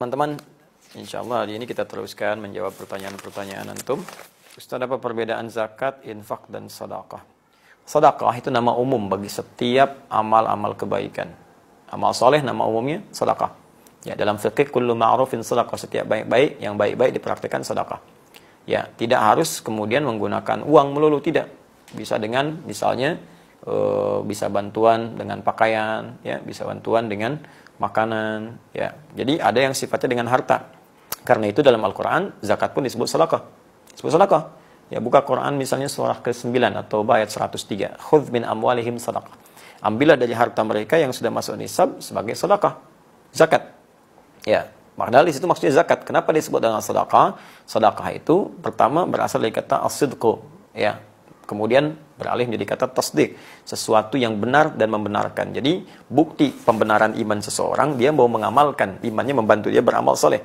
Teman-teman, insya Allah hari ini kita teruskan menjawab pertanyaan-pertanyaan antum. Ustaz, apa perbedaan zakat, infak, dan sedekah? Sedekah itu nama umum bagi setiap amal-amal kebaikan. Amal soleh nama umumnya sedekah. Ya, dalam fikih kullu ma'rufin sedekah, setiap baik-baik yang baik-baik dipraktikkan sedekah. Ya, tidak harus kemudian menggunakan uang melulu, tidak. Bisa dengan misalnya bisa bantuan dengan pakaian, ya, bisa bantuan dengan makanan, ya. Jadi ada yang sifatnya dengan harta. Karena itu dalam Al-Quran zakat pun disebut sedekah. Disebut sedekah. Ya, buka Quran misalnya surah ke-9 atau ayat 103. Khudz min amwalihim sedekah. Ambillah dari harta mereka yang sudah masuk nisab sebagai sedekah. Zakat. Ya, padahal di situ maksudnya zakat. Kenapa disebut dengan sedekah? Sedekah itu pertama berasal dari kata as-sidqu, ya. Kemudian beralih menjadi kata tasdik, sesuatu yang benar dan membenarkan. Jadi bukti pembenaran iman seseorang, dia mau mengamalkan imannya, membantu dia beramal soleh.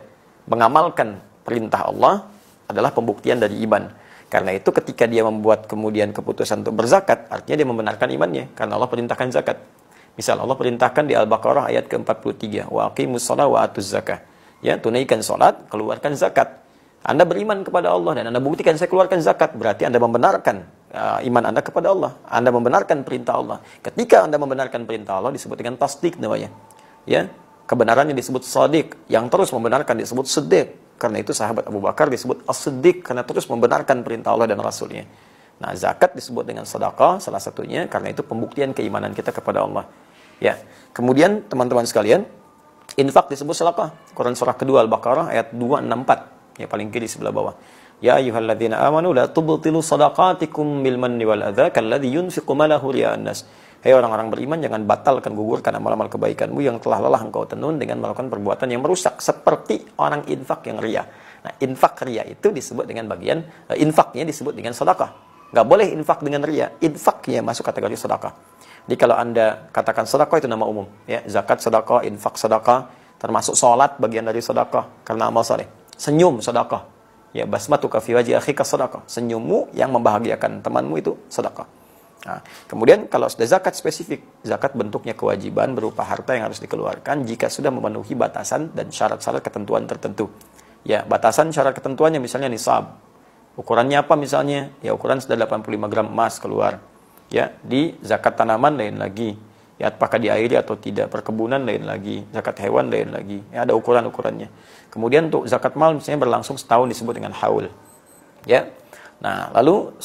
Mengamalkan perintah Allah adalah pembuktian dari iman. Karena itu ketika dia membuat kemudian keputusan untuk berzakat, artinya dia membenarkan imannya, karena Allah perintahkan zakat. Misal Allah perintahkan di Al-Baqarah ayat ke-43, wa aqimus shalah wa atuz zakah. Ya, tunaikan salat, keluarkan zakat. Anda beriman kepada Allah dan Anda buktikan saya keluarkan zakat, berarti Anda membenarkan iman Anda kepada Allah. Anda membenarkan perintah Allah. Ketika Anda membenarkan perintah Allah disebut dengan tasdik namanya. Ya, kebenarannya disebut shadiq, yang terus membenarkan disebut siddiq. Karena itu sahabat Abu Bakar disebut as-siddiq karena terus membenarkan perintah Allah dan Rasulnya. Nah, zakat disebut dengan sedekah salah satunya karena itu pembuktian keimanan kita kepada Allah. Ya. Kemudian teman-teman sekalian, infak disebut sedekah. Quran surah kedua Al-Baqarah ayat 264. Ya, paling kiri sebelah bawah. Ya ayyuhalladzina amanu la tubtilu shadaqatikum bil manni wal adza kalladzi yunfiqu malahu riya'an nas. Hai orang-orang beriman, jangan batalkan, gugurkan amal-amal kebaikanmu yang telah lelah engkau tenun dengan melakukan perbuatan yang merusak seperti orang infak yang riya. Nah, infak riya itu disebut dengan bagian infaknya disebut dengan sedekah. Enggak boleh infak dengan riya. Infaknya masuk kategori sedekah. Jadi kalau Anda katakan sedekah itu nama umum, ya, zakat sedekah, infak sedekah, termasuk salat bagian dari sedekah karena amal saleh. Senyum sedekah. Ya, basmatuka fi wajhi akhika sedekah. Senyummu yang membahagiakan temanmu itu sedekah. Nah, kemudian kalau sudah zakat spesifik, zakat bentuknya kewajiban berupa harta yang harus dikeluarkan jika sudah memenuhi batasan dan syarat-syarat ketentuan tertentu. Ya, batasan syarat ketentuannya misalnya nisab. Ukurannya apa misalnya? Ya, ukuran sudah 85 gram emas keluar. Ya, di zakat tanaman lain lagi. Ya, apakah diairi atau tidak, perkebunan lain lagi, zakat hewan lain lagi. Ya, ada ukuran-ukurannya. Kemudian untuk zakat mal misalnya berlangsung setahun disebut dengan haul. Ya. Nah, lalu